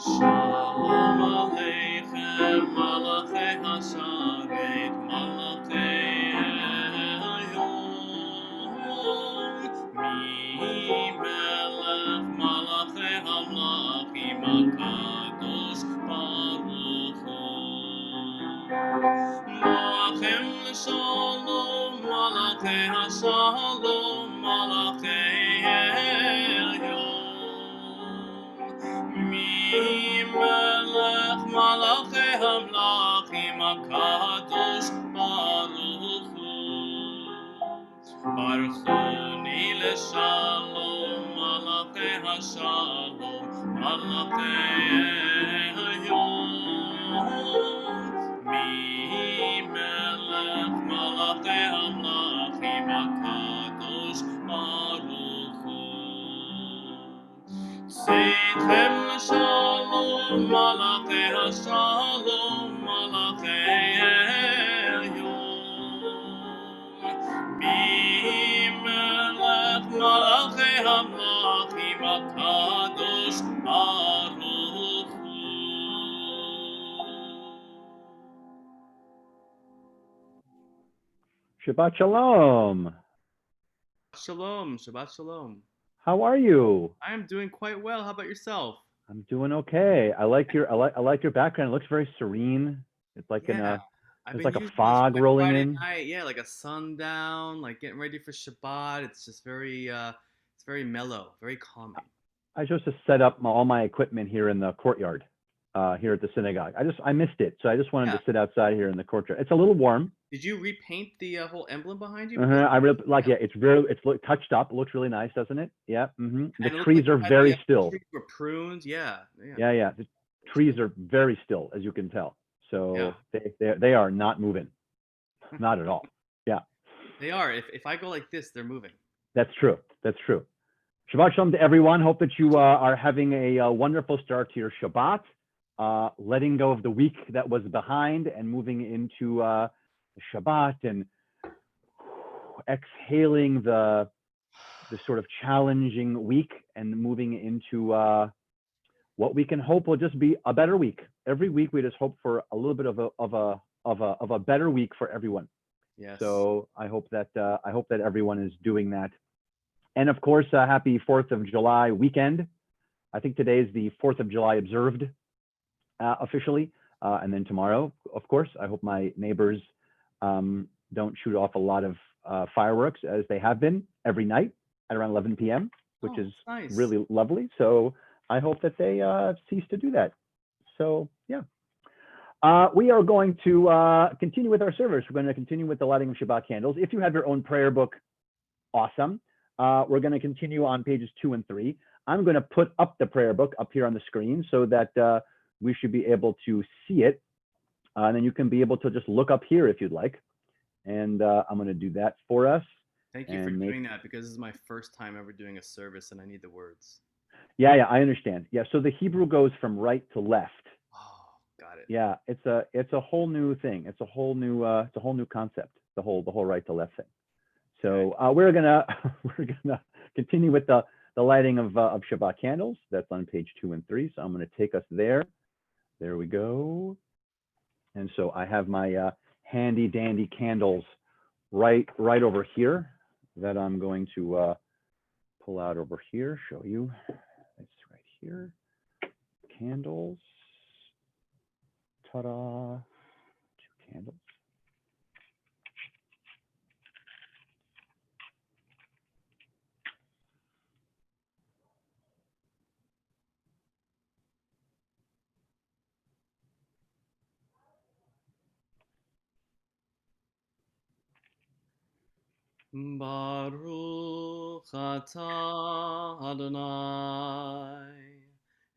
Shalom Aleichem, Malachei Hasharet, Malachei Hayom, Mi Melech Malachei Hamlachim HaKadosh Baruch Hu. Malachem Shalom, Malachei Hashalom, Malachei Hayom, Mi Melech Malachei Hamlachim HaKadosh Baruch Hu. Baruchuni leShalom, Malachei Hashalom, Malachei Hayom, Mi Melech Malachei Hamlachim HaKadosh Baruch Hu. Seitchem Shalom, Malachei Hashalom, Malachei Hayom, Mi Melech Malachei Hamlachim HaKadosh Baruch Hu. Shabbat Shalom. Shalom, Shabbat Shalom. How are you? I am doing quite well. How about yourself? I'm doing okay. I like your background. It looks very serene. It's like I've there's been like a using this fog for like rolling Friday in. night, like a sundown, like getting ready for Shabbat. It's just very, it's very mellow, very calming. I just set up all my equipment here in the courtyard, here at the synagogue. I missed it, so I just wanted to sit outside here in the courtyard. It's a little warm. Did you repaint the whole emblem behind you? I really like it. It's touched up. It looks really nice, doesn't it? Yeah. The And trees are very still. Trees were prunes. Yeah. The trees are very still, as you can tell. So they are not moving, not at all. Yeah. They are. If I go like this, they're moving. That's true. Shabbat Shalom to everyone. Hope that you are having a wonderful start to your Shabbat. letting go of the week that was behind and moving into Shabbat, and exhaling the sort of challenging week and moving into what we can hope will just be a better week. Every week we just hope for a little bit of a better week for everyone. Yes. So I hope that everyone is doing that. And of course, happy 4th of July weekend. I think today is the 4th of July observed officially. And then tomorrow, of course, I hope my neighbors don't shoot off a lot of fireworks, as they have been every night at around 11 p.m., which is nice. really lovely. So I hope that they cease to do that. So yeah. We are going to continue with our service. We're going to continue with the lighting of Shabbat candles. If you have your own prayer book, awesome. We're going to continue on pages 2 and 3. I'm going to put up the prayer book up here on the screen so that we should be able to see it. And then you can be able to just look up here if you'd like. And I'm going to do that for us. Thank you for doing that, because this is my first time ever doing a service and I need the words. Yeah, I understand. Yeah, so the Hebrew goes from right to left. Oh, got it. Yeah, it's a whole new thing. It's a whole new concept. The whole right to left thing. So we're gonna continue with the lighting of Shabbat candles. That's on page 2 and 3. So I'm gonna take us there. There we go. And so I have my handy dandy candles right over here that I'm going to pull out over here. Show you. It's right here. Candles. Ta-da. 2 candles. Baruch atah Adonai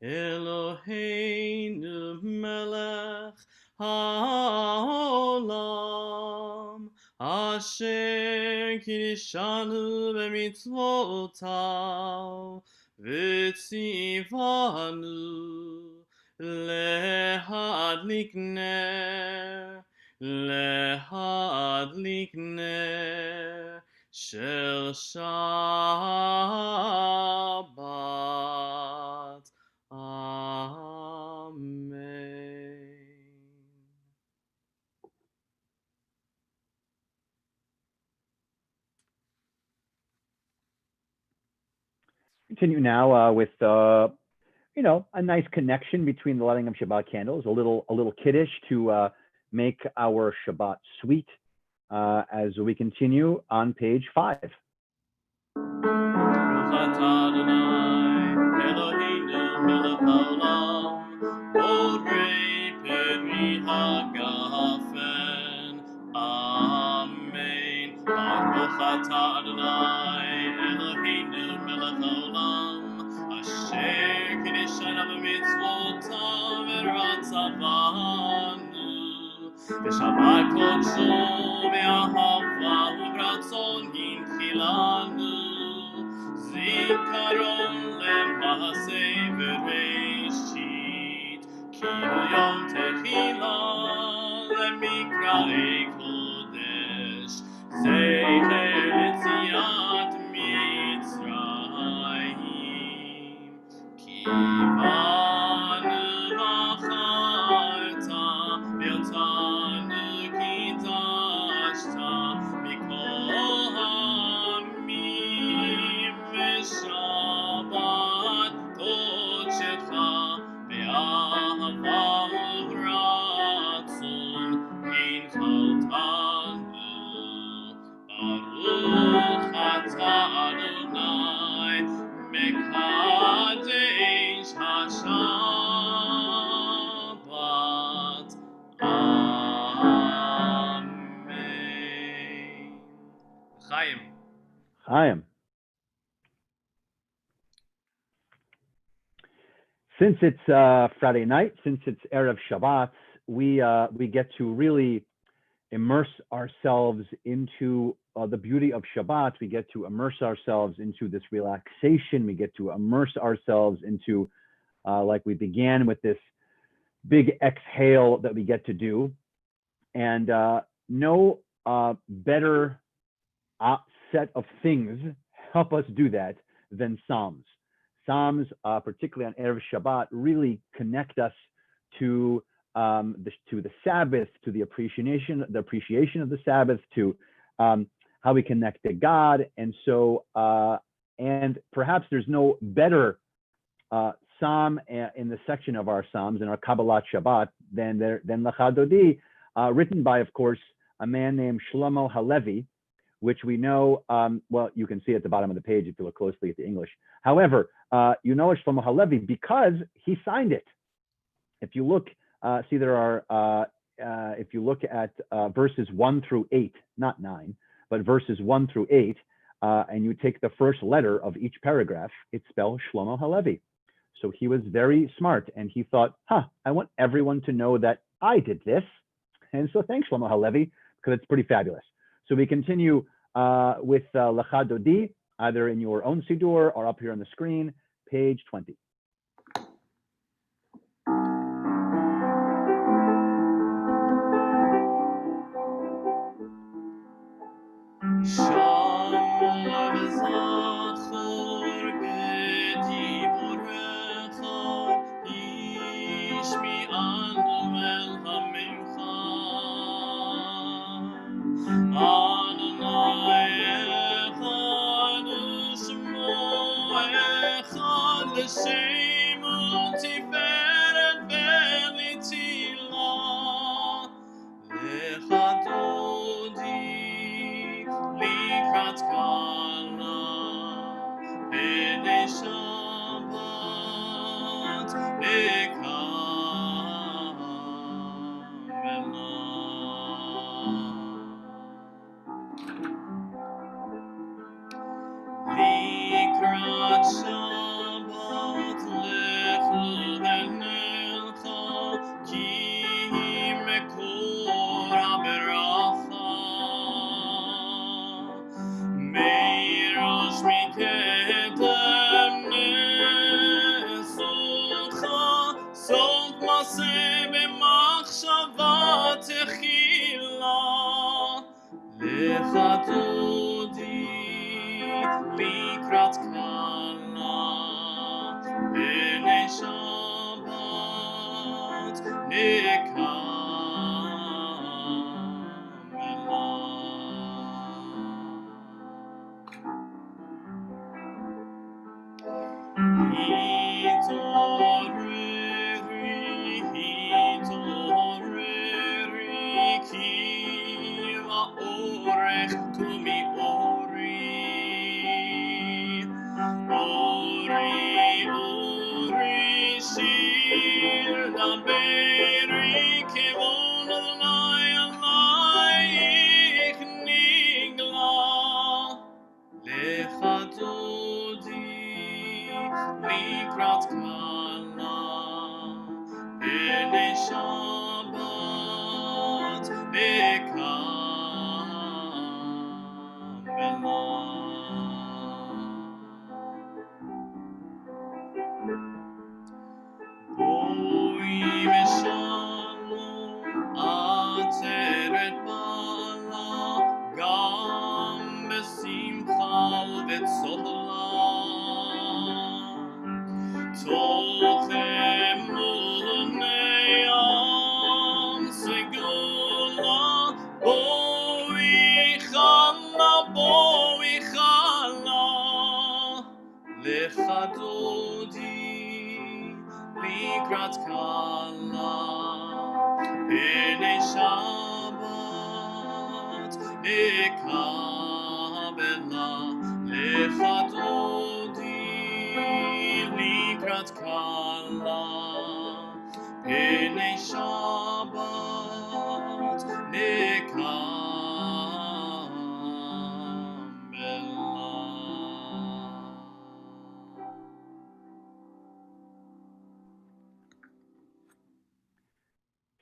Eloheinu melech haolam asher kirishanu b'mitzvotav v'tzivanu lehadlik ner Shel Shabbat. Amen. Continue now with a nice connection between the lighting of Shabbat candles, a little kiddush to make our Shabbat sweet. As we continue on page 5. Shabbat kodsho ve'ahava u'ratzon hinchilanu zikaron lema'aseh v'reishit kilu yom techila lemikra'ei kodesh zecher letziat mitzrayim kivanu v'acharta v'yotanu kidashta mikol ha'amim v'shabbat kodshecha ve'ahava u'ratzon hinchaltanu Baruch atah Adonai mekadesh haShabbat. Amen. Chaim. Since it's Friday night, since it's Erev Shabbat, we get to really immerse ourselves into the beauty of Shabbat. We get to immerse ourselves into this relaxation. We get to immerse ourselves into, like we began with this big exhale that we get to do. And no better set of things help us do that than Psalms. Psalms, particularly on Erev Shabbat, really connect us to the Sabbath, to the appreciation of the Sabbath, to how we connect to God. And so, and perhaps there's no better psalm in the section of our Psalms in our Kabbalat Shabbat than Lecha Dodi, written by, of course, a man named Shlomo Halevi, which we know, well, you can see at the bottom of the page if you look closely at the English. However, you know Shlomo Halevi because he signed it. If you look, see there are, if you look at verses 1 through 8, not 9, but verses 1 through 8, and you take the first letter of each paragraph, it spells Shlomo Halevi. So he was very smart, and he thought, I want everyone to know that I did this. And so thanks, Shlomo Halevi, because it's pretty fabulous. So we continue with Lecha Dodi, either in your own Siddur or up here on the screen, page 20.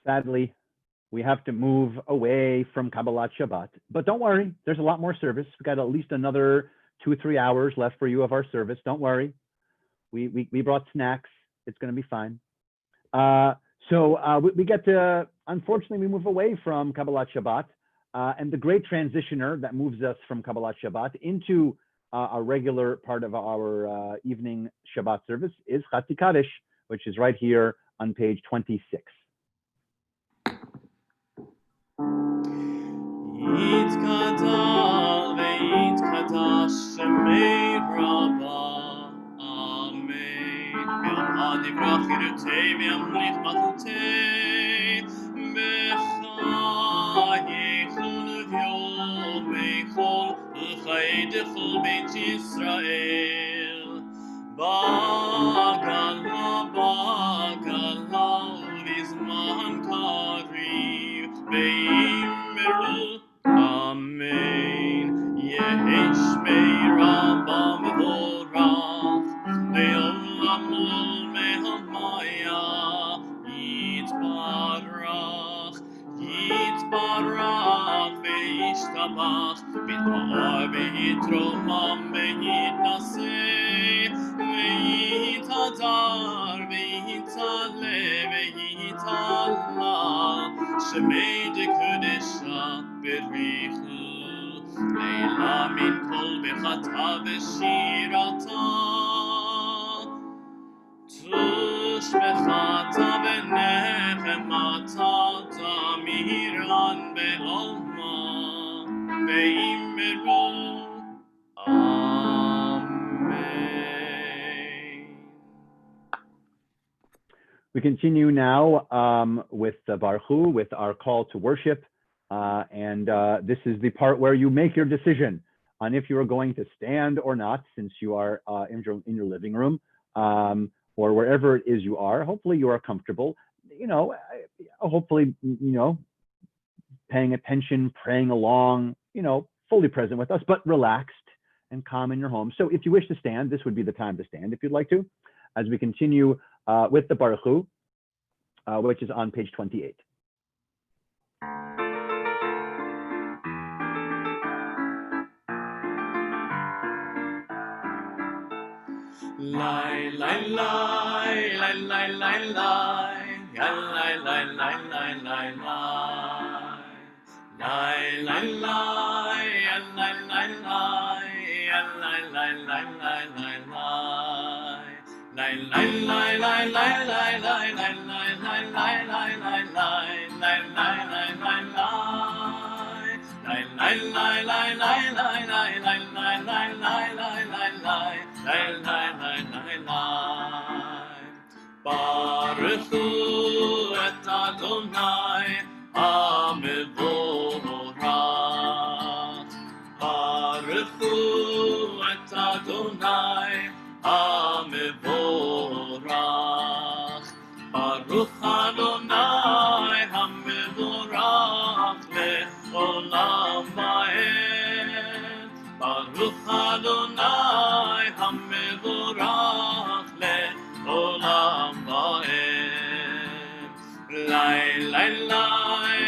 Sadly, we have to move away from Kabbalat Shabbat, but don't worry, there's a lot more service. We've got at least another 2 or 3 hours left for you of our service. Don't worry, we brought snacks. It's going to be fine. So we get to, unfortunately, we move away from Kabbalat Shabbat, and the great transitioner that moves us from Kabbalat Shabbat into a regular part of our evening Shabbat service is Chatzi Kaddish, which is right here on page 26. יתגדל ויתקדש שמי רבה, אמן. בעמד יברח חירותי וימליך מלכותי, בחייכון וביומייכון וחיי דכל בית ישראל. בגלה ובזמן קריב ויאמרו אמן. יהי שמי רבה מבורך לעולם ולמלמיה. יתברך וישתבח, ויתפאר ויתרומם ויתנשא, ויתהדר ויתעלה ויתעלה, שמי דקדשה בריחו, לילה מן כל בחטא ושירתה. תושבחתה ונחמתה תמירן בעלמה, ואמרו Amen. We continue now with the Baruch Hu, with our call to worship. And this is the part where you make your decision on if you are going to stand or not, since you are in your living room or wherever it is you are. Hopefully you are comfortable, hopefully, paying attention, praying along, fully present with us, but relaxed and calm in your home. So if you wish to stand, this would be the time to stand if you'd like to, as we continue with the Baruch Hu, which is on page 28. Lai lai lai lai lai lai lai, ya lai lai lai lai lai lai, lai lai lai, ya lai lai lai, ya lai lai lai lai lai lai, lai lai lai lai lai lai lai lai lai lai lai lai lai lai, lai lai lai lai lai, lai lai lai lai lai lai lai lai lai lai lai lai lai lai. Lai lai lai lai lai, Baruch Hu et Adonai HaMevorach. Baruch Hu et Adonai HaMevorach. Baruch Adonai HaMevorach le'olam va'ed. Baruch Adonai HaMevorach le'olam va'ed. Lai lai lai,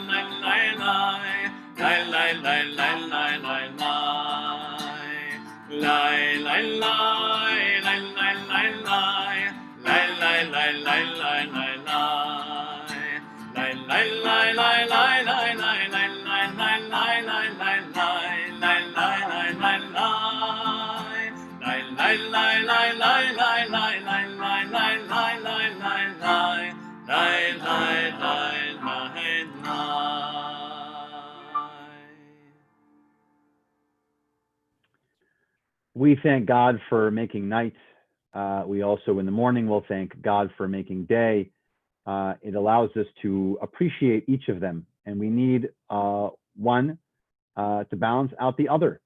lai lai lai, lai lai lai lai lai lai lai, lai lai lai, lai lai lai lai, lai lai lai lai lai lai lai, lai lai lai lai lai lai lai lai lai lai lai lai lai, lai lai lai lai lai, lai lai lai lai lai lai lai lai lai lai lai lai lai lai, lai lai lai lai lai. We thank God for making night. We also in the morning will thank God for making day. It allows us to appreciate each of them, and we need one to balance out the other.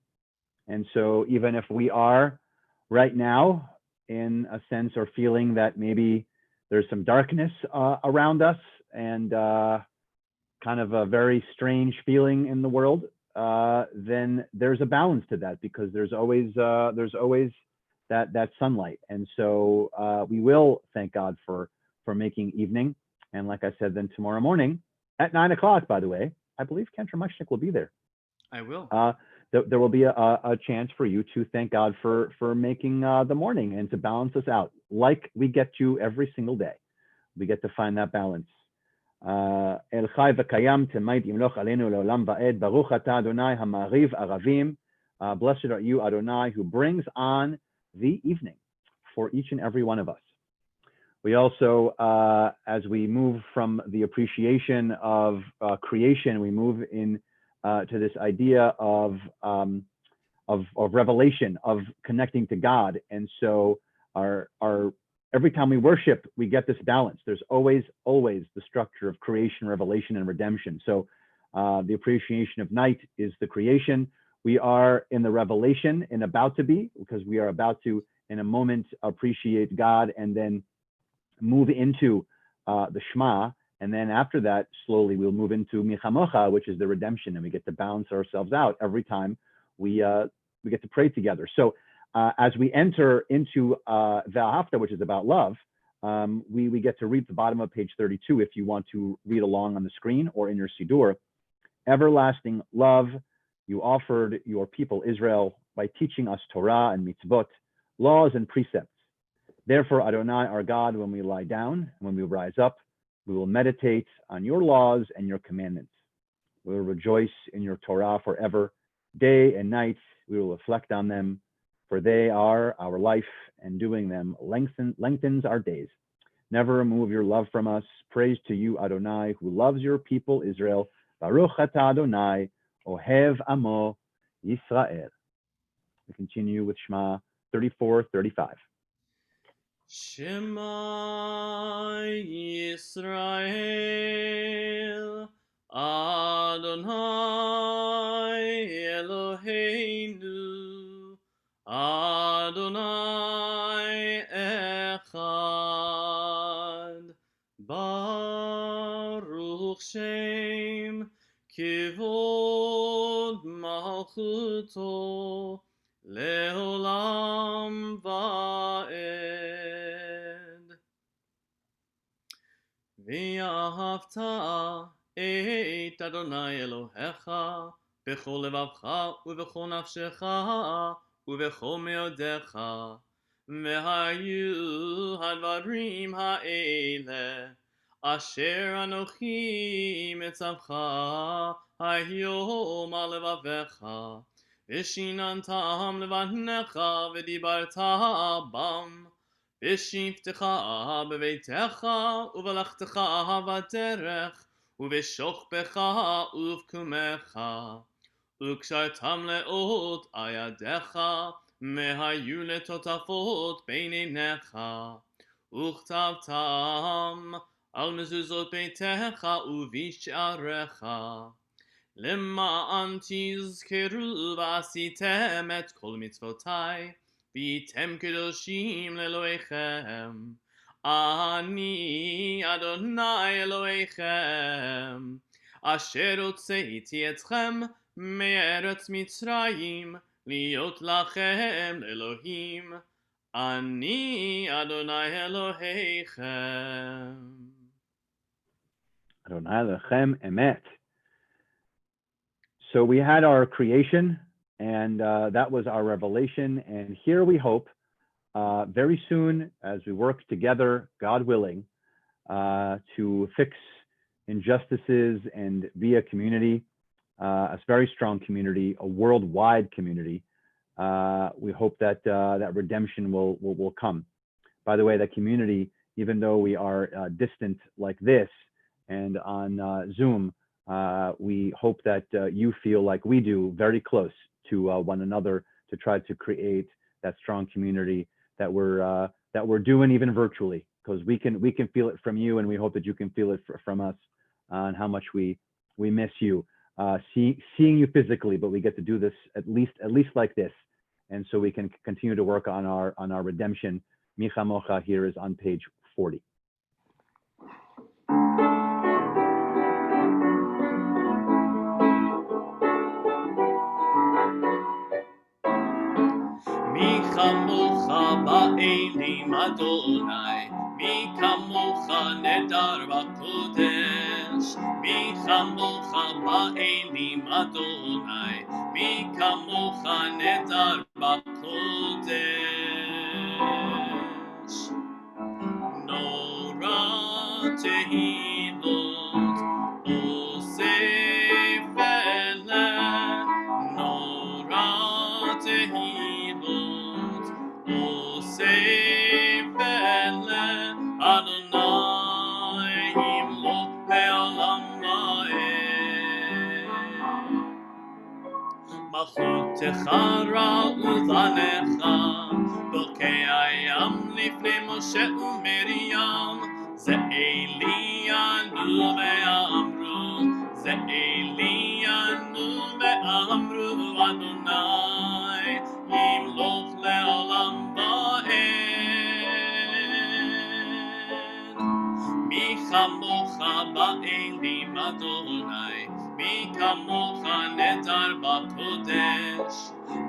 And so even if we are right now in a sense or feeling that maybe there's some darkness around us and kind of a very strange feeling in the world, then there's a balance to that, because there's always that sunlight. And so we will thank God for making evening. And like I said, then tomorrow morning at 9 o'clock, by the way, I believe Kentra Mushnick will be there. I will. There will be a chance for you to thank God for making the morning and to balance us out like we get to every single day. We get to find that balance. El chai v'kayam temait yimloch aleinu leolam va'ed, baruch atah Adonai hamariv aravim. Blessed are you, Adonai, who brings on the evening for each and every one of us. We also, as we move from the appreciation of creation, we move in to this idea of revelation, of connecting to God. And so our every time we worship, we get this balance. There's always the structure of creation, revelation, and redemption. So the appreciation of night is the creation. We are in the revelation and about to be, because we are about to, in a moment, appreciate God and then move into the Shema. And then after that, slowly we'll move into Michamocha, which is the redemption. And we get to balance ourselves out every time we get to pray together. So as we enter into Ve'ahavta, which is about love, we get to read the bottom of page 32 if you want to read along on the screen or in your Siddur. Everlasting love, you offered your people Israel by teaching us Torah and mitzvot, laws and precepts. Therefore, Adonai, our God, when we lie down and when we rise up, we will meditate on your laws and your commandments. We will rejoice in your Torah forever. Day and night, we will reflect on them, for they are our life, and doing them lengthens our days. Never remove your love from us. Praise to you, Adonai, who loves your people, Israel. Baruch atah Adonai, ohev amo Yisrael. We continue with Shema 34:35. Shema Yisrael, Adonai Eloheinu, Adonai Echad, Baruch Shem Kivod Malchuto, Leolam Va'ed. V'ahavta et Adonai Elohecha b'chol levavcha u'b'chol nafshecha u'b'chol meodecha. V'hayu hadvarim ha'ele asher anochi mitzavcha hayom al levavecha. V'shinantam levanecha v'dibarta bam. V'shivtecha b'veitecha u'v'lachtecha b'derech u'v'shochbecha u'v'kumecha u'kshartam le'ot ayadecha mehayu letotafot beinenecha u'chtavtam al mezuzot beitecha u'v'sharecha למען תזכרו ועשיתם את כל מצוותיי והייתם קדושים לאלוהיכם. אני אדוני אלוהיכם אשר הוצאתי אתכם מארץ מצרים להיות לכם לאלוהים. אני אדוני אלוהיכם. Adonai lechem emet. So we had our creation, and that was our revelation. And here we hope very soon, as we work together, God willing, to fix injustices and be a community, a very strong community, a worldwide community. We hope that that redemption will come. By the way, that community, even though we are distant like this and on Zoom, we hope that you feel like we do, very close to one another, to try to create that strong community that we're doing even virtually, because we can feel it from you, and we hope that you can feel it from us on how much we miss you, seeing you physically, but we get to do this at least like this, and so we can continue to work on our redemption. Micha Mocha here is on page 40. מי כמוך באלים אדוני, מי כמוך נדר בקודש, מי כמוך באלים אדוני, מי כמוך נדר בקודש. נורא תהילות אוסף נורא תהילות אוסף אדוני ימלוך לעולם ועד מלכותך רעותנך בוקע ים לפני משה ומרים זה אלינו ואמרו זה אלינו ואמרו אדוני ימלוך לעולם ועד מי כמוך באלים אדוני מי כמוך נדר בקודש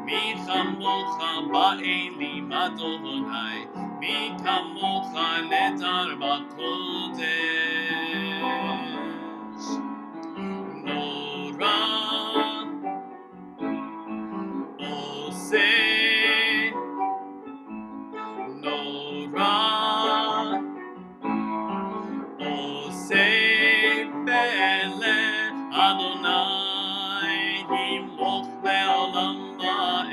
מי כמוך באלים אדוני מי כמוך נדר בקודש נורא עושה נורא עושה פלא אדוני ימלוך לעולם ועד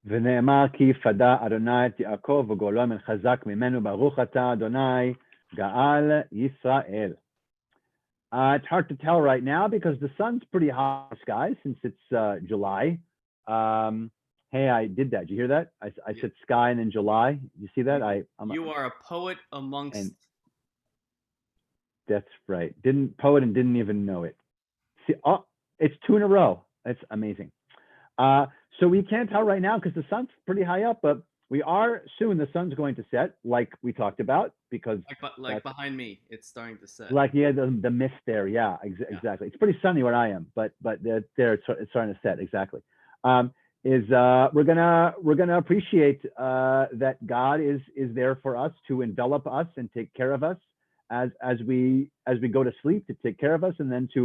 ונאמר כי פדה אדוני את יעקב וגואלו מן חזק ממנו ברוך אתה אדוני גאל Yisrael. It's hard to tell right now because the sun's pretty high in the sky since it's July. Hey, I did that. Did you hear that? I said sky and then July. You see that? You are a poet amongst. And that's right. Poet and didn't even know it. See, oh, it's 2 in a row. That's amazing. So we can't tell right now because the sun's pretty high up, but we are soon. The sun's going to set, like we talked about, because like behind me, it's starting to set. Like the mist there, yeah, exactly. It's pretty sunny where I am, but there it's starting to set, exactly. We're gonna appreciate that God is there for us to envelop us and take care of us as we go to sleep, to take care of us, and then to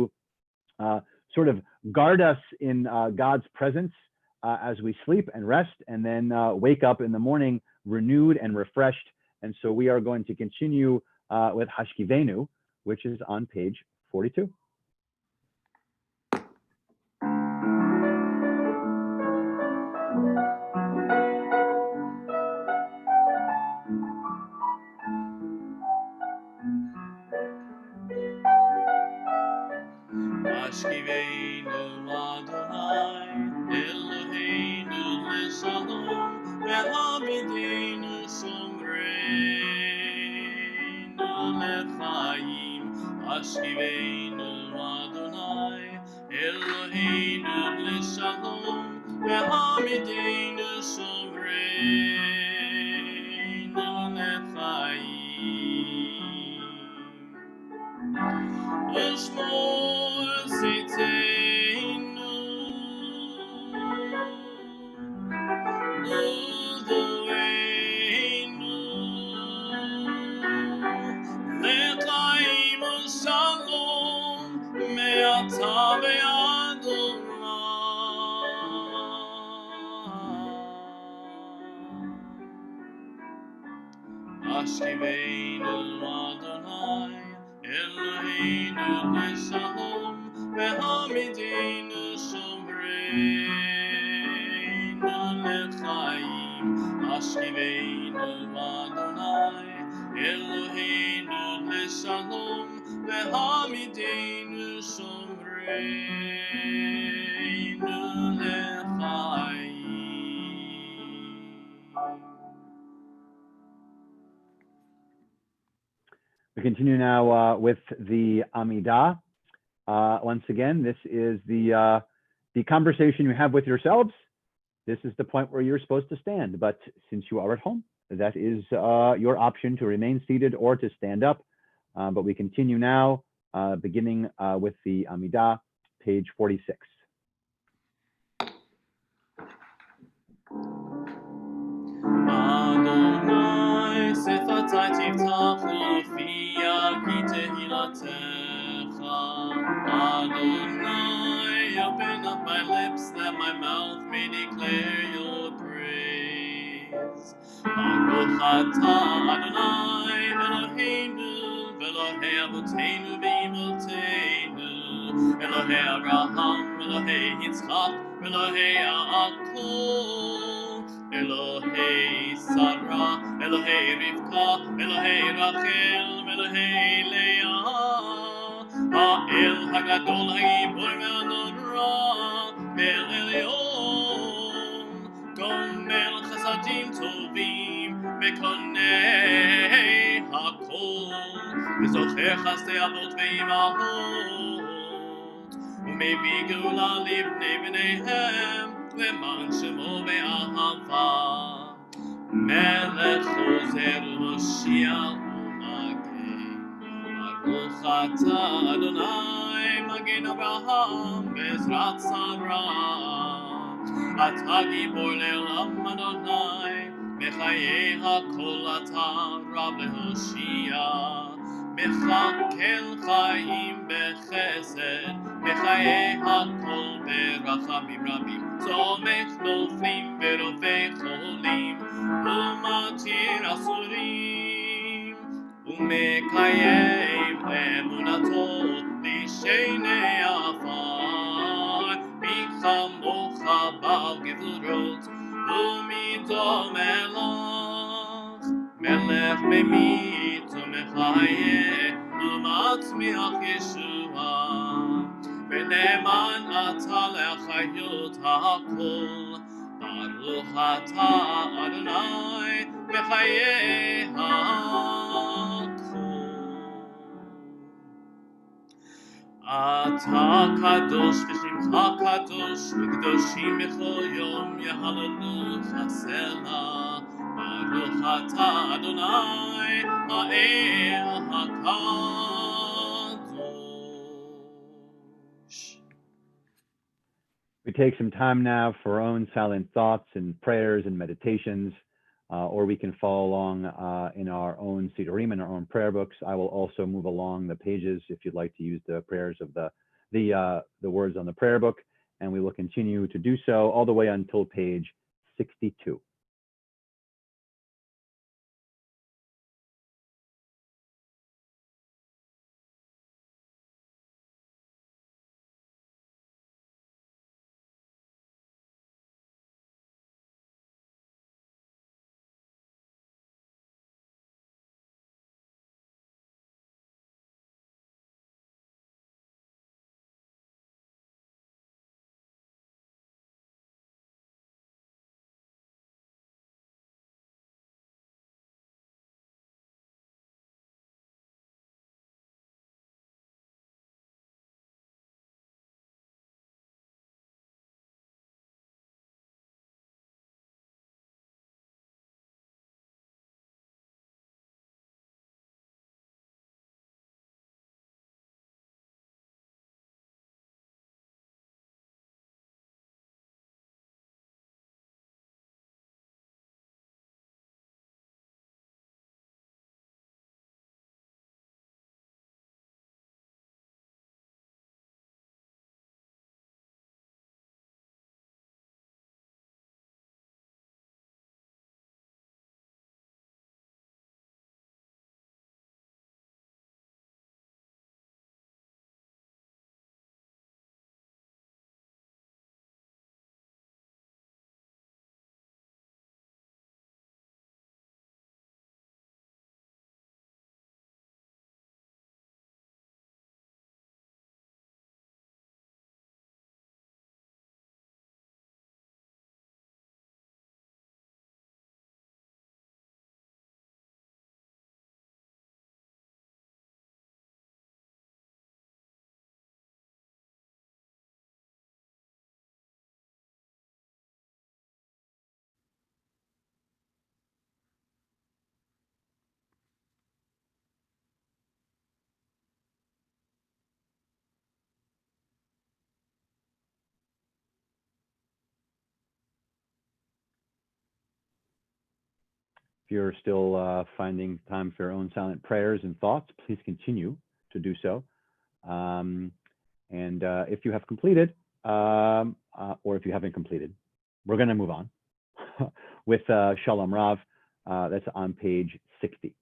sort of guard us in God's presence as we sleep and rest, and then wake up in the morning renewed and refreshed. And so we are going to continue with Hashkivenu, which is on page 42. Hashkivenu Adonai Eloheinu leshalom ve'hamidenu shomreinu lechaim Hashkivenu Adonai Eloheinu leshalom ve'hamidenu shomreinu lechaim Ishmor Sitenu Udoenu Lechaim Shalom Me'ata ve'ad olam Hashkivenu Adonai Eloheinu leshalom ve'hamidenu shomreinu lechaim Hashkivenu Adonai Eloheinu leshalom ve'hamidenu shomreinu lechaim. We continue now with the Amidah. Once again, this is the conversation you have with yourselves. This is the point where you're supposed to stand. But since you are at home, that is your option to remain seated or to stand up. But we continue now, beginning with the Amidah, page 46. Adonai שפתי תפתח ופיה כי תהילתך אדוני open up my lips that my mouth may declare your praise. Baruch atah Adonai Eloheinu v'Elohei Avotenu v'Imotenu, Elohei Abraham, Elohei Yitzchak, Elohei Yaakov, Elohei Sarah, Elohei Rivka, Elohei Rachel, Elohei Leah, Ha'el Hagadol Ha'gibor Ve'anora, El Elyon, Gomel Chasadim Tovim, Ve'konei Hakol, V'zocher Chasdei Avot Ve'imahot, U'mevii Geula Livnei B'neihem, Le'man Shemo Be'ahava, Melech Chozer Moshiach U'Magen, Baruch atah Adonai Magen Avraham Be'ezrat Sarah, Atah Gibor Le'olam Adonai, Mechayei HaKol atah Rav leHoshia, Mechakel Chaim Bechesed, Mechayei HaKol Berachamim Rabim, Tzomech Noflim Berofei Cholim, Umatir Asurim, Umekayem Emunato Lishenei Afar, Michamocha Bal Gevurot, Umito Melach, Melech Memit Umechaye, Umatzmiach Yeshua, V'neman atah le'achayot ha'kol, Baruch atah Adonai Mechayei HaKol. Atah kadosh v'shimcha kadosh, v'kedoshim b'chol yom yehalelucha selah. Baruch atah Adonai ha'el hakadosh. We take some time now for our own silent thoughts and prayers and meditations, or we can follow along in our own Sidurim and our own prayer books. I will also move along the pages if you'd like to use the prayers of the words on the prayer book, and we will continue to do so all the way until page 62. If you're still finding time for your own silent prayers and thoughts, please continue to do so. And if you have completed, or if you haven't completed. We're going to move on with Shalom Rav. That's on page 60.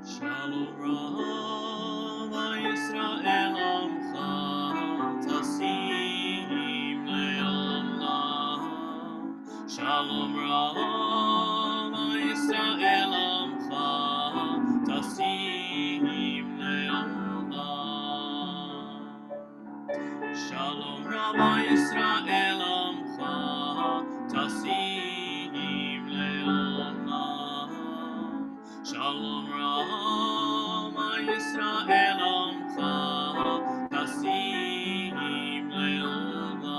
Shalom Rava Yisrael Amcha Tasim Le'olam. Shalom Rava Yisrael Amcha Tasim Le'olam. Shalom Rava Yisrael Amcha Tasim Le'olam. Shalom Rama Yisrael Amcha Tasim Le'olam.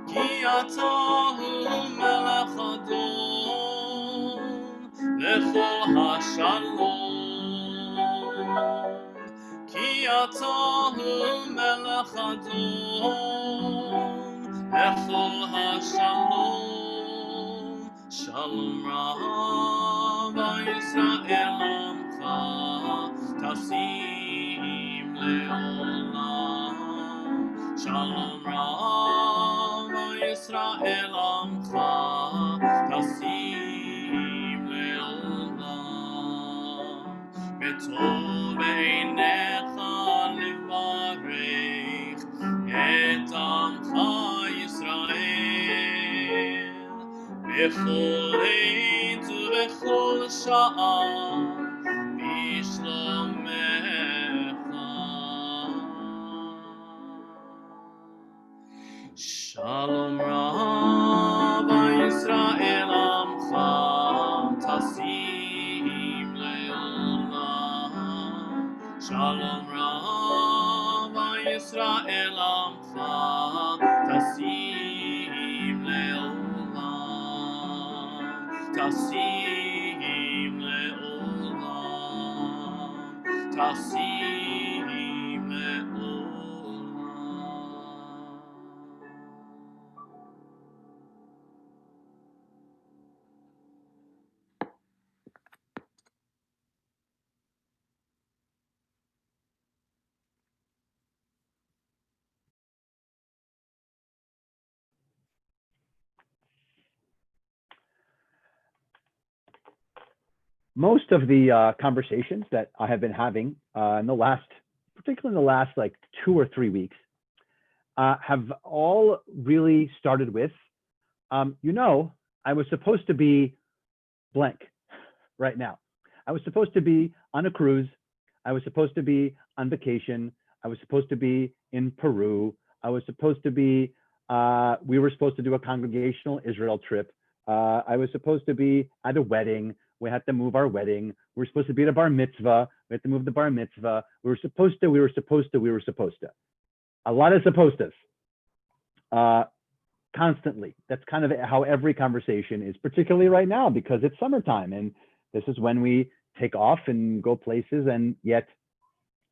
Ki ata hu melech Adon Lechol HaShalom. Ki ata hu melech Adon Lechol HaShalom. Shalom Rava Yisrael Amcha Tasim Le'olam. Shalom Rava Yisrael Amcha Tasim Le'olam. Betov Einecha Levarech Et Amcha Yisrael Bechol עת ובכל שעה בשלומך. Shalom Rava Yisrael Amcha Tasim Le'olam. Shalom Rava Yisrael Amcha Tasim Le'olam. Tasim Le'olam. Tasim Le'olam. Most of the conversations that I have been having particularly in the last like 2 or 3 weeks, have all really started with, I was supposed to be blank right now. I was supposed to be on a cruise. I was supposed to be on vacation. I was supposed to be in Peru. I was supposed to be, we were supposed to do a congregational Israel trip. I was supposed to be at a wedding. We had to move our wedding. We were supposed to be at a bar mitzvah. We had to move the bar mitzvah. We were supposed to. A lot of supposed to. Constantly. That's kind of how every conversation is, particularly right now, because it's summertime and this is when we take off and go places, and yet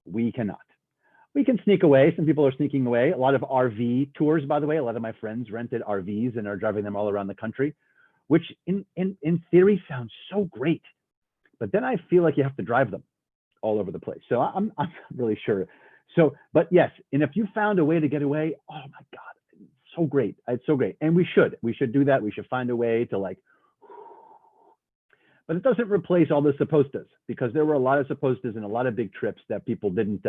we cannot. We can sneak away. Some people are sneaking away. A lot of RV tours, by the way. A lot of my friends rented RVs and are driving them all around the country, which in theory sounds so great. But then I feel like you have to drive them all over the place. So I'm not really sure. So, but yes, and if you found a way to get away, oh my God, it's so great. It's so great. And we should do that. We should find a way to like, but it doesn't replace all the supposed tos, because there were a lot of supposed tos and a lot of big trips that people didn't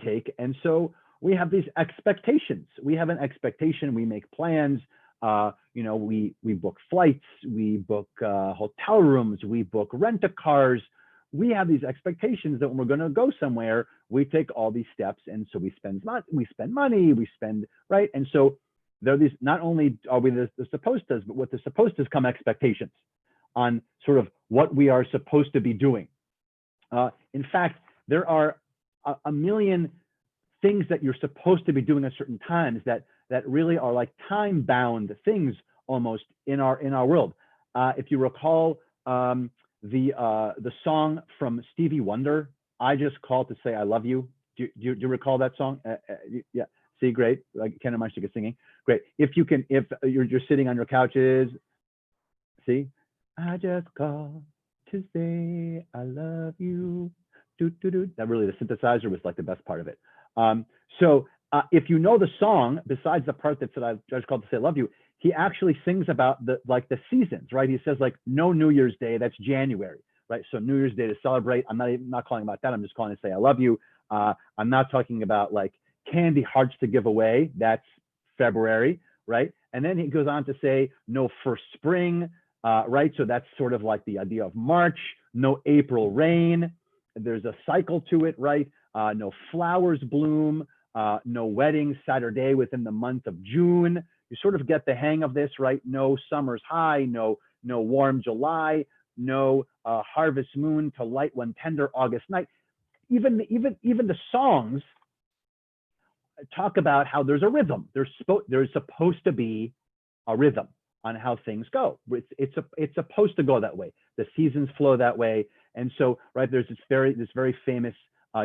take. And so we have these expectations. We have an expectation. We make plans. We book flights. We book hotel rooms. We book rent-a-cars. We have these expectations that when we're going to go somewhere, we take all these steps. And so we spend money, right? And so there are these, not only are we the supposed tos, but with the supposed tos come expectations on sort of what we are supposed to be doing. In fact, there are a million things that you're supposed to be doing at certain times that really are like time-bound things almost in our world. If you recall the song from Stevie Wonder, "I Just Called to Say I Love You." Do you recall that song? Yeah. See, great. Like Ken and Mashika singing. Great. If you can, if you're sitting on your couches, see, I just called to say I love you. Do, do, do. That really, the synthesizer was like the best part of it. If you know the song, besides the part that said I just called to say I love you, he actually sings about the seasons, right? He says like no New Year's Day, that's January, right? So New Year's Day to celebrate. I'm not calling about that. I'm just calling to say I love you. I'm not talking about like candy hearts to give away. That's February, right? And then he goes on to say no first spring, right? So that's sort of like the idea of March. No April rain. There's a cycle to it, right? No flowers bloom. No weddings Saturday within the month of June. You sort of get the hang of this, right? No summer's high, no warm July, no harvest moon to light one tender August night. Even the songs talk about how there's a rhythm. There's supposed to be a rhythm on how things go. It's supposed to go that way. The seasons flow that way, and so right there's this very famous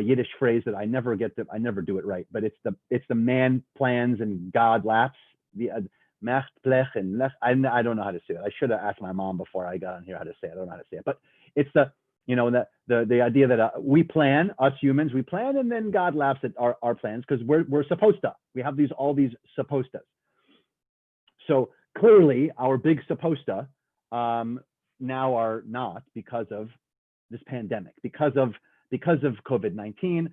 Yiddish phrase that I never do it right, but it's the man plans and God laughs. The macht plech and lech. I don't know how to say it. I should have asked my mom before I got on here how to say it. I don't know how to say it, but it's the idea that we plan, us humans, we plan, and then God laughs at our plans because we're supposed to. We have all these supposed to. So clearly, our big supposed to now are not because of this pandemic, because of COVID-19.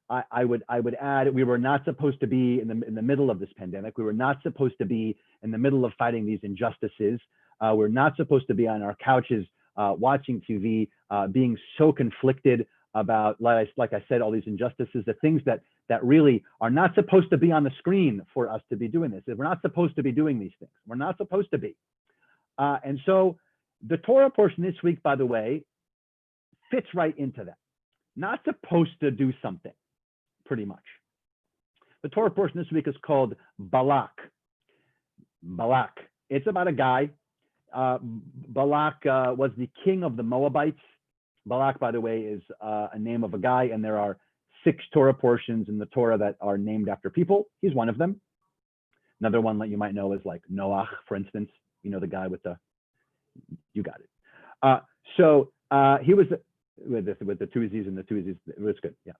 I would add, we were not supposed to be in the middle of this pandemic. We were not supposed to be in the middle of fighting these injustices. We're not supposed to be on our couches watching TV, being so conflicted about, like I said, all these injustices, the things that really are not supposed to be on the screen for us to be doing this. We're not supposed to be doing these things. We're not supposed to be. And so the Torah portion this week, by the way, fits right into that. Not supposed to do something, pretty much. The Torah portion this week is called Balak. Balak. It's about a guy. Balak was the king of the Moabites. Balak, by the way, is a name of a guy, and there are 6 Torah portions in the Torah that are named after people. He's one of them. Another one that you might know is like Noach, for instance. You know, the guy with you got it. He was with the two Z's and the two Z's. It was good, yeah.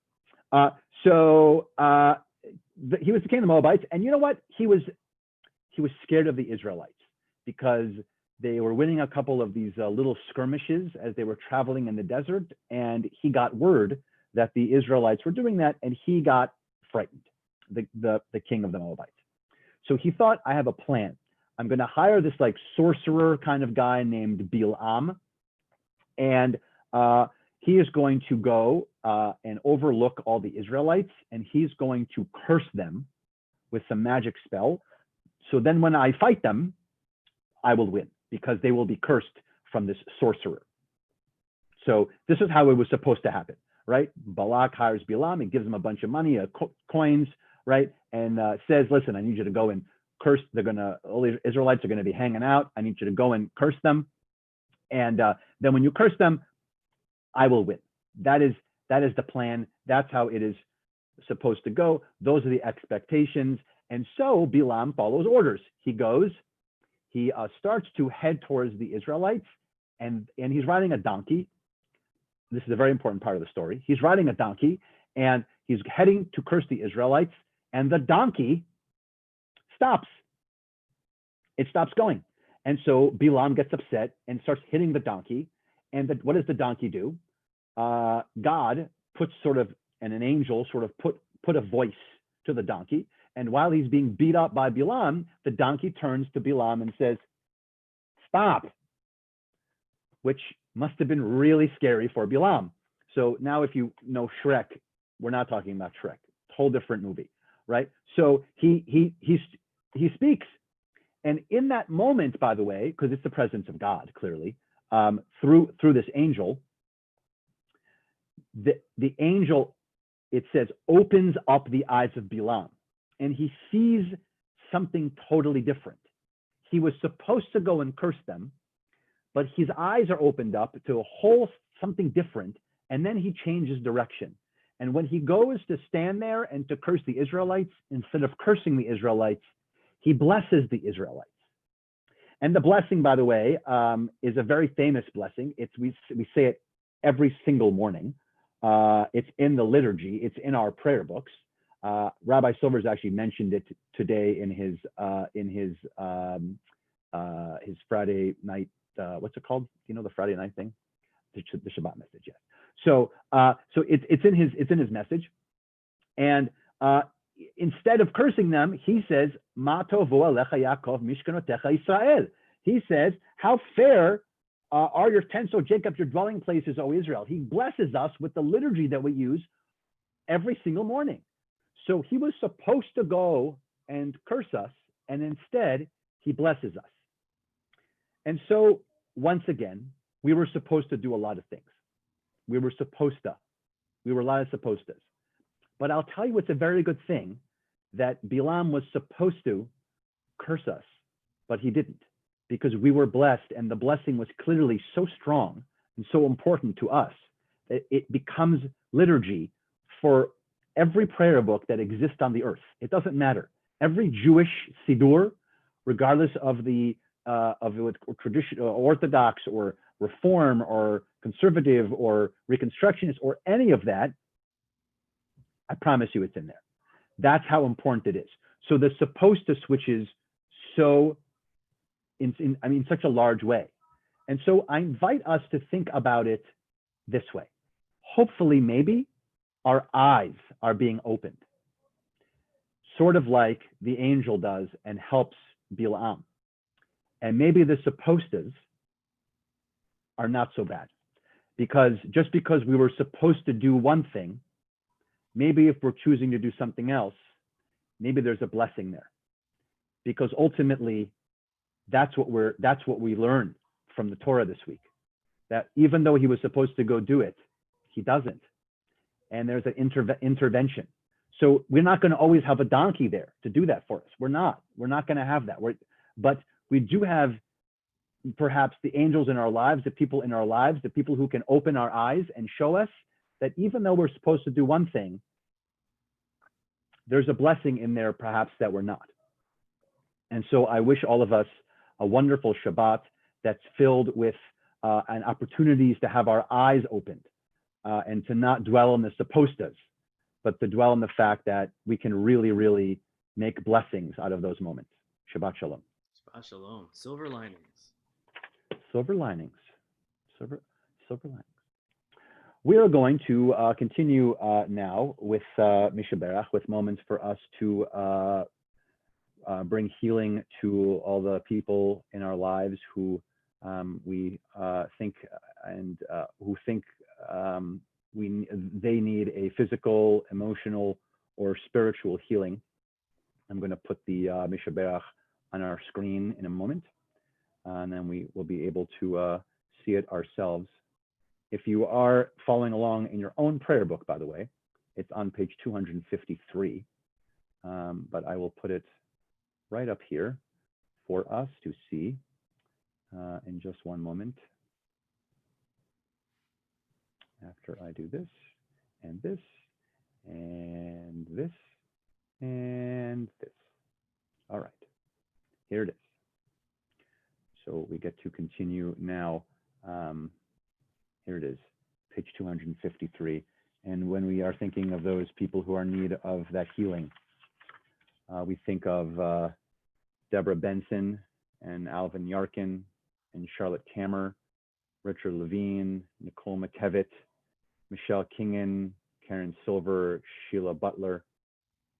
He was the king of the Moabites, and you know what? He was scared of the Israelites because they were winning a couple of these little skirmishes as they were traveling in the desert, and he got word that the Israelites were doing that, and he got frightened, the king of the Moabites. So he thought, I have a plan. I'm going to hire this like sorcerer kind of guy named Bilam, and he is going to go and overlook all the Israelites, and he's going to curse them with some magic spell. So then when I fight them, I will win because they will be cursed from this sorcerer. So this is how it was supposed to happen, right? Balak hires Bilam and gives him a bunch of money, coins, right? And says, listen, I need you to go and curse. All the Israelites are going to be hanging out. I need you to go and curse them. And then when you curse them, I will win. That is the plan. That's how it is supposed to go. Those are the expectations. And so Bilam follows orders. He goes, he starts to head towards the Israelites, and he's riding a donkey. This is a very important part of the story. He's riding a donkey, and he's heading to curse the Israelites, and the donkey stops. It stops going. And so Bilam gets upset and starts hitting the donkey. And what does the donkey do? God puts an angel put a voice to the donkey. And while he's being beat up by Bilam, the donkey turns to Bilam and says, stop, which must have been really scary for Bilam. So now if you know Shrek, we're not talking about Shrek, whole different movie, right? So he speaks. And in that moment, by the way, because it's the presence of God, clearly, through this angel, the angel, it says, opens up the eyes of Bilam, and he sees something totally different. He was supposed to go and curse them, but his eyes are opened up to something different, and then he changes direction. And when he goes to stand there and to curse the Israelites, instead of cursing the Israelites, he blesses the Israelites. And the blessing, by the way, is a very famous blessing. We say it every single morning. It's in the liturgy. It's in our prayer books. Rabbi Silver's actually mentioned it today in his Friday night. What's it called? You know, the Friday night thing, the Shabbat message. Yes. So it's in his message, and instead of cursing them, he says, "Ma tovu alecha Yaakov mishkanotecha Israel." He says, "How fair are your tents, O Jacob, your dwelling places, O Israel." He blesses us with the liturgy that we use every single morning. So he was supposed to go and curse us, and instead he blesses us. And so once again, we were supposed to do a lot of things. We were a lot of supposed to. But I'll tell you, it's a very good thing that Bilam was supposed to curse us, but he didn't, because we were blessed, and the blessing was clearly so strong and so important to us that it becomes liturgy for every prayer book that exists on the earth. It doesn't matter. Every Jewish Siddur, regardless of the tradition, Orthodox or Reform or Conservative or Reconstructionist or any of that, I promise you it's in there. That's how important it is. So the supposed to switches so in such a large way. And so I invite us to think about it this way. Hopefully, maybe our eyes are being opened, sort of like the angel does and helps Bilam. And maybe the supposed tos are not so bad, because just because we were supposed to do one thing, maybe if we're choosing to do something else, maybe there's a blessing there, because ultimately that's what we learned from the Torah this week, that even though he was supposed to go do it, he doesn't. And there's an intervention. So we're not going to always have a donkey there to do that for us. We're not going to have that. But we do have perhaps the angels in our lives, the people in our lives, the people who can open our eyes and show us that even though we're supposed to do one thing, there's a blessing in there perhaps that we're not. And so I wish all of us a wonderful Shabbat that's filled with and opportunities to have our eyes opened and to not dwell on the supposed tos, but to dwell on the fact that we can really, really make blessings out of those moments. Shabbat Shalom. Shabbat Shalom. Silver linings. Silver linings. Silver linings. We are going to continue now with Mi Sheberach, with moments for us to bring healing to all the people in our lives who we think they need a physical, emotional, or spiritual healing. I'm going to put the Mi Sheberach on our screen in a moment, and then we will be able to see it ourselves. If you are following along in your own prayer book, by the way, it's on page 253, but I will put it right up here for us to see in just one moment. After I do this, and this, and this, and this. All right, here it is. So we get to continue now. Here it is, page 253. And when we are thinking of those people who are in need of that healing, we think of Deborah Benson and Alvin Yarkin and Charlotte Kammer, Richard Levine, Nicole McKevitt, Michelle Kingen, Karen Silver, Sheila Butler,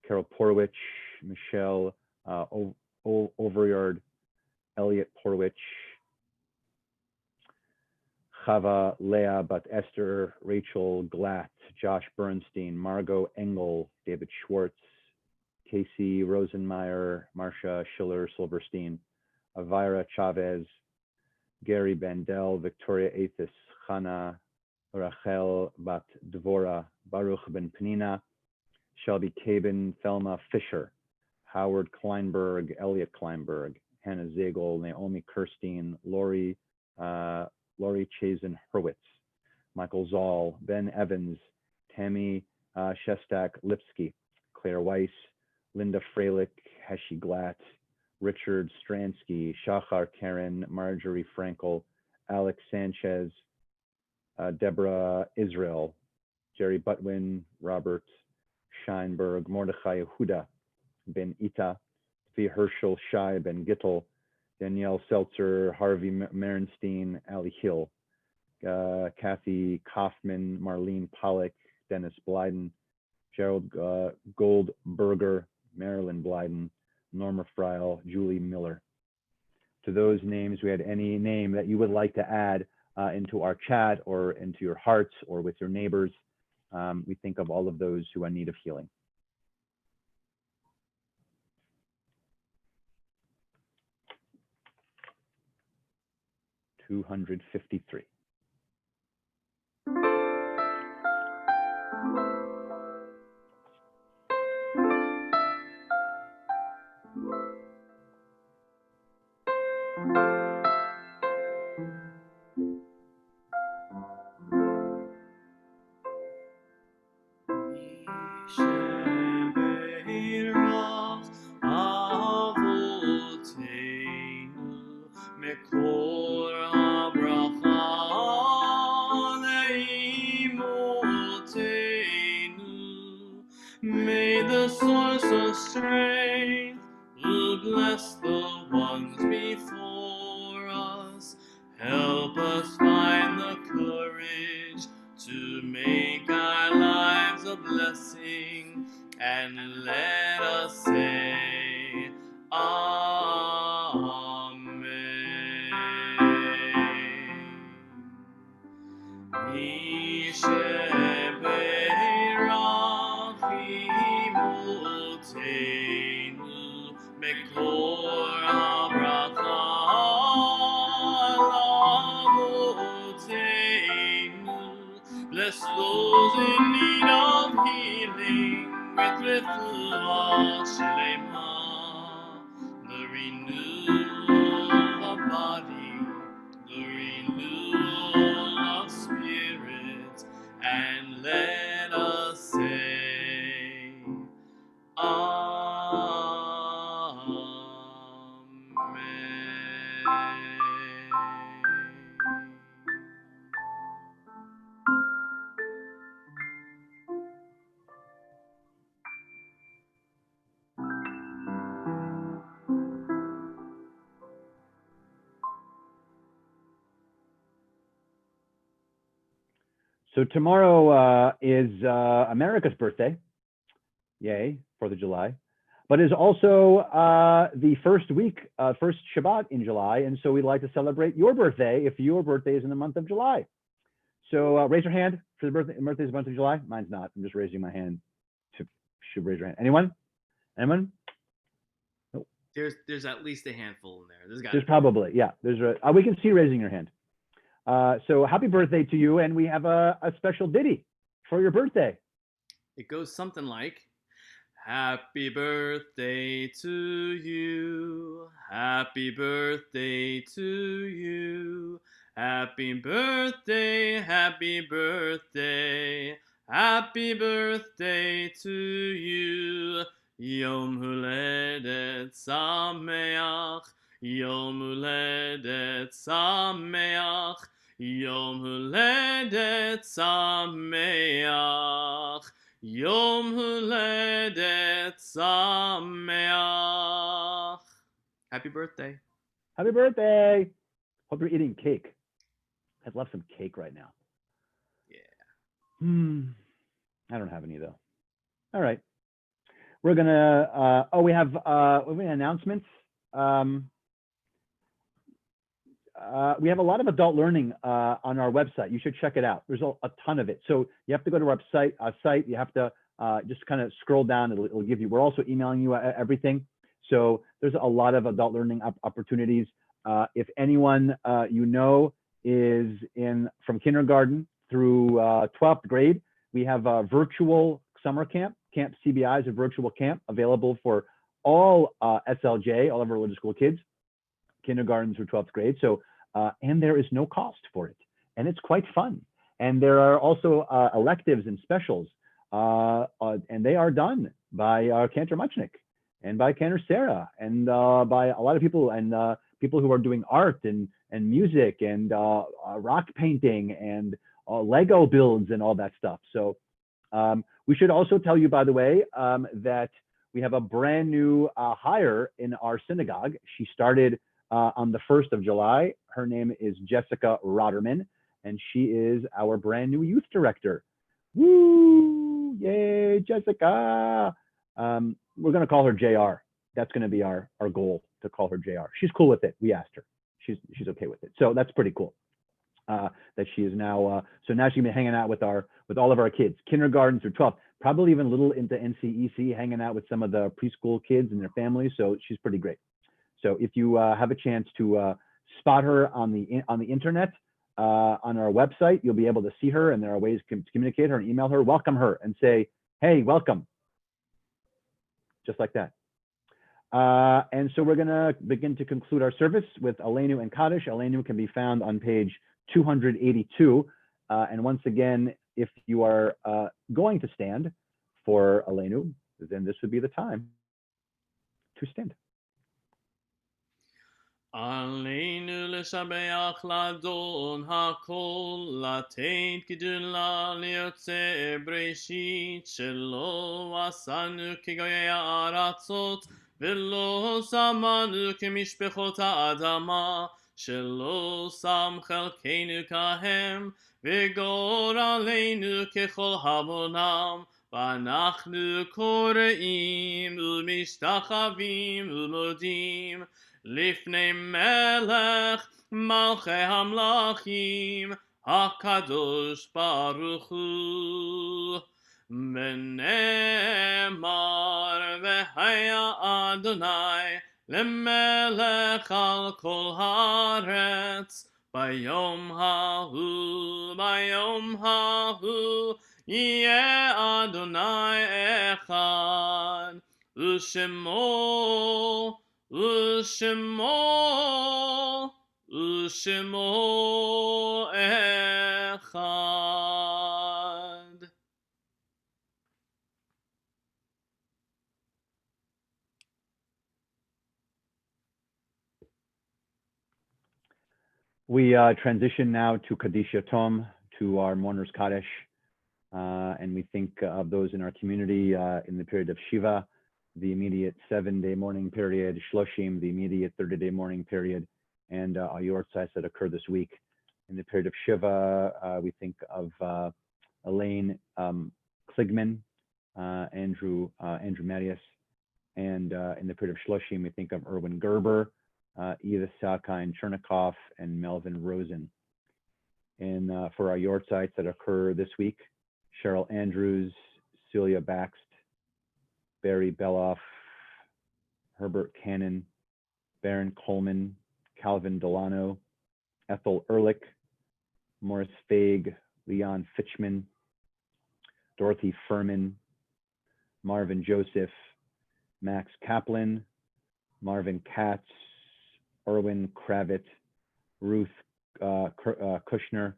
Carol Porwich, Michelle Overyard, Elliot Porwich, Chava, Leah, Bat Esther, Rachel Glatt, Josh Bernstein, Margot Engel, David Schwartz, Casey Rosenmeyer, Marcia Schiller Silverstein, Avira Chavez, Gary Bandel, Victoria Athis, Chana, Rachel Bat Dvora, Baruch Ben Penina, Shelby Cabin, Thelma Fisher, Howard Kleinberg, Elliot Kleinberg, Hannah Zagel, Naomi Kirstein, Lori Chazen Hurwitz, Michael Zoll, Ben Evans, Tammy Shestak Lipsky, Claire Weiss, Linda Freilich, Heshi Glatt, Richard Stransky, Shachar Karen, Marjorie Frankel, Alex Sanchez, Deborah Israel, Jerry Butwin, Robert Scheinberg, Mordechai Yehuda, Ben Ita, Zvi Herschel, Shai Ben Gittel, Danielle Seltzer, Harvey Merenstein, Ali Hill, Kathy Kaufman, Marlene Pollack, Dennis Blyden, Gerald Goldberger, Marilyn Blyden, Norma Freil, Julie Miller. To those names, we had any name that you would like to add into our chat or into your hearts or with your neighbors. We think of all of those who are in need of healing. $253. May the source of strength bless the ones before us. Help us find the courage to make our lives a blessing, and let us say Amen. Bless those in need of healing with refuah shlema, the renewal of body, the renewal of spirit, and let us say Amen. So tomorrow is America's birthday. Yay, 4th of July. But is also the first Shabbat in July. And so we'd like to celebrate your birthday if your birthday is in the month of July. So raise your hand for the birthday is the month of July. Mine's not. I'm just raising my hand to should raise your hand. Anyone? Anyone? Nope. There's at least a handful in there. There's probably, yeah. We can see raising your hand. So happy birthday to you. And we have a special ditty for your birthday. It goes something like, happy birthday to you. Happy birthday to you. Happy birthday, happy birthday. Happy birthday to you. Yom Huledet Sameach. Yom Huledet Sameach. Yom Huledet Sameach. Yom Huledet Sameach. Happy birthday. Happy birthday. Hope you're eating cake. I'd love some cake right now. Yeah. I don't have any though. All right. We're gonna, we have announcements. We have a lot of adult learning on our website. You should check it out. There's a ton of it. So you have to go to our site. You have to just kind of scroll down. It'll give you, we're also emailing you everything. So there's a lot of adult learning opportunities. If anyone you know is from kindergarten through 12th grade, we have a virtual summer camp. Camp CBI is a virtual camp available for all SLJ, all of our religious school kids, kindergarten through 12th grade. So, and there is no cost for it. And it's quite fun. And there are also electives and specials and they are done by Cantor Muchnick and by Cantor Sarah and by a lot of people and people who are doing art and music and rock painting and Lego builds and all that stuff. So we should also tell you, by the way, that we have a brand new hire in our synagogue. She started on the 1st of July. Her name is Jessica Rotterman, and she is our brand new youth director. Woo! Yay, Jessica! We're going to call her JR. That's going to be our goal, to call her JR. She's cool with it. We asked her. She's okay with it. So that's pretty cool. That she is now, so now she's gonna be hanging out with all of our kids, kindergarten through 12th, probably even a little into NCEC, hanging out with some of the preschool kids and their families. So she's pretty great. So if you have a chance to spot her on the internet, on our website, you'll be able to see her, and there are ways to communicate her and email her, welcome her, and say, hey, welcome, just like that. And so we're gonna begin to conclude our service with Aleinu and Kaddish. Aleinu can be found on page 282. And once again, if you are going to stand for Aleinu, then this would be the time to stand. עלינו לשבח לאדון הכל, לתת גדולה ליוצא בראשית, שלא עשנו כגויי הארצות, ולא שמנו כמשפחות האדמה, שלא שם חלקנו כהם, וגורלנו ככל המונם, ואנחנו קוראים ומשתחווים ומודים, לפני מלך מלכי המלכים, הקדוש ברוך הוא. ונאמר והיה אדוני למלך על כל הארץ, ביום ההוא יהיה אדוני אחד, ושמו אחד. We transition now to Kaddish Yatom, to our mourners Kaddish, and we think of those in our community in the period of Shiva, the immediate 7-day mourning period, Shloshim, the immediate 30-day mourning period, and our yortzais that occur this week. In the period of Shiva, we think of Elaine Kligman, Andrew Marius, and in the period of Shloshim, we think of Erwin Gerber, Eva Sakine Chernikov, and Melvin Rosen. And for our yortzites that occur this week, Cheryl Andrews, Celia Baxt, Barry Beloff, Herbert Cannon, Baron Coleman, Calvin Delano, Ethel Ehrlich, Morris Faig, Leon Fitchman, Dorothy Furman, Marvin Joseph, Max Kaplan, Marvin Katz, Erwin Kravitz, Ruth Kushner,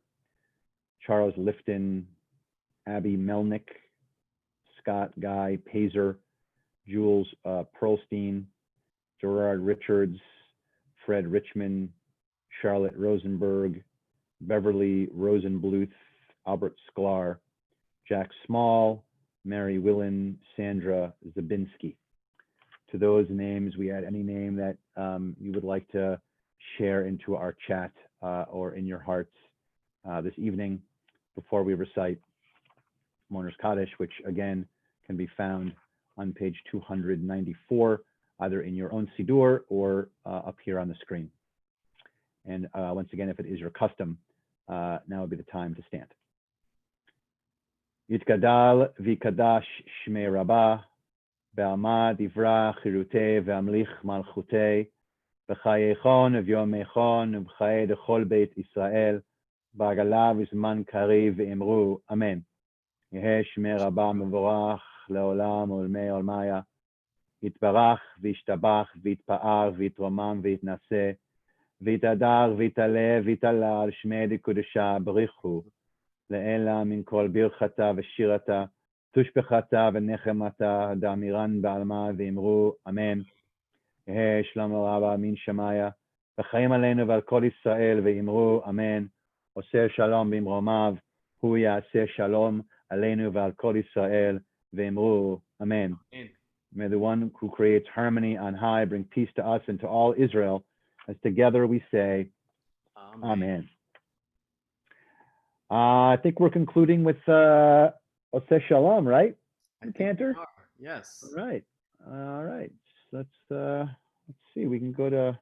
Charles Lifton, Abby Melnick, Scott Guy Pazer, Jules Pearlstein, Gerard Richards, Fred Richmond, Charlotte Rosenberg, Beverly Rosenbluth, Albert Sklar, Jack Small, Mary Willen, Sandra Zabinski. To those names, we add any name that you would like to share into our chat or in your hearts this evening before we recite Mourner's Kaddish, which again can be found on page 294, either in your own Siddur or up here on the screen. And once again, if it is your custom, now would be the time to stand. Yitgadal v'kadash shmei Rabbah, be'alma divra chirutei ve'amlich malchutei, b'chayechon v'yomechon v'chaye dechol beit Israel, ba'agala v'zman kariv ve'emru, amen. יהא שמי רבה מבורך לעולם ולמי עולמיה, יתברך וישתבח ויתפאר ויתרומם ויתנשא, ויתהדר ויתעלה ויתעלה על שמי דקודשה בריחו, לעילה מן כל ברכתה ושירתה, תושבחתה ונחמתה דאמירן בעלמה ואמרו אמן. יהי שלום רבה מן שמיה וחיים עלינו ועל כל ישראל ואמרו אמן. עושה שלום במרומיו, הוא יעשה שלום עלינו ועל כל ישראל ואמרו amen. May the one who creates harmony on high bring peace to us and to all Israel, as together we say amen. I think we're concluding with Oseh Shalom, right, Cantor? Yes. All right. Let's see. We can go to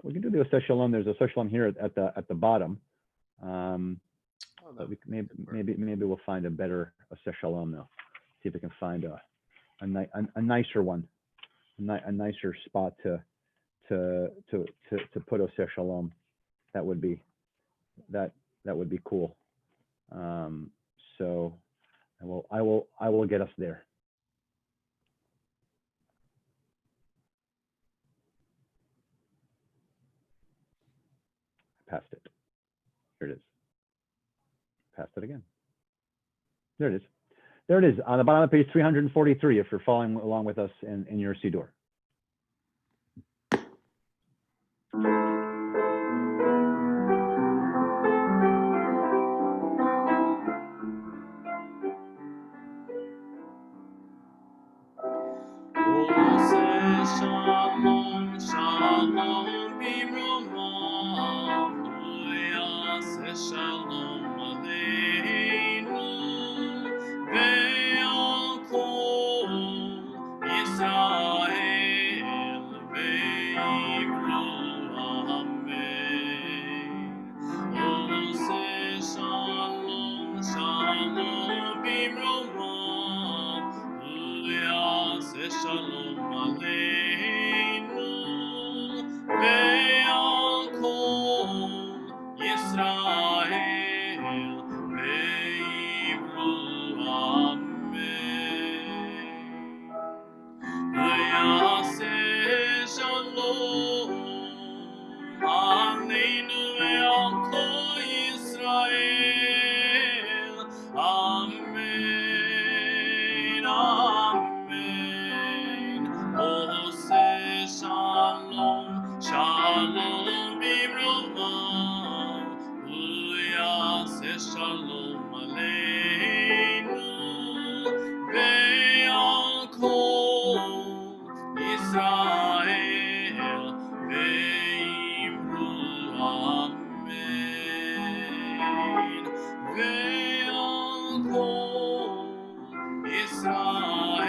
we can do the Oseh Shalom. There's a Oseh Shalom here at the bottom. But we maybe we'll find a better Oseh Shalom now. See if we can find a nicer one, a nicer spot to put Oseh Shalom. That would be cool. So I will get us there. I passed it. Here it is. Passed it again. There it is. There it is on the bottom of page 343 if you're following along with us in your Siddur. Shalom, shalom, bimromav, yaseh shalom aleinu, ve'al kol Yisrael, ve'imru amen. Oseh shalom, shalom, bimromav, yaseh shalom aleinu, ve'al kol Yisrael, ve'imru amen. Ve'yaseh shalom aleinu ve'al kol Yisrael, amen, amen. Oseh shalom, shalom bimromav, yaseh shalom aleinu, ve'al kol Yisrael, ve'imru amen. Ve'al kol Yisrael,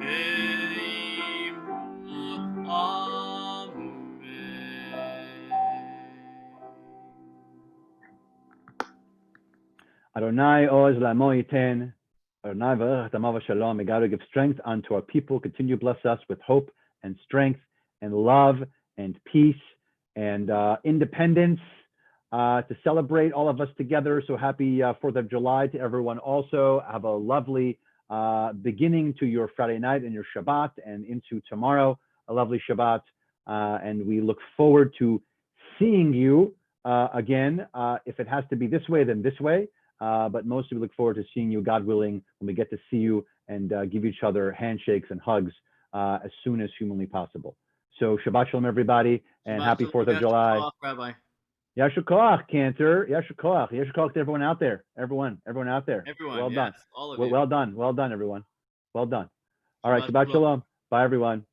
ve'imru amen. Adonai oz la'amo yiten. Adonai v'erech tamav shalom. May God give strength unto our people. Continue to bless us with hope and strength and love and peace and independence to celebrate all of us together. So happy 4th of July to everyone also. Have a lovely beginning to your Friday night and your Shabbat and into tomorrow, a lovely Shabbat. And we look forward to seeing you again. If it has to be this way, then this way. But mostly we look forward to seeing you, God willing, when we get to see you and give each other handshakes and hugs as soon as humanly possible. So Shabbat Shalom, everybody, and happy 4th of July. Rabbi. Yasher Koach, Cantor. Yasher Koach. Yasher Koach to everyone out there. Everyone out there. Everyone, well yes, done. all of you. Well done, everyone. Well done. All right, Shabbat Shalom. Bye, everyone.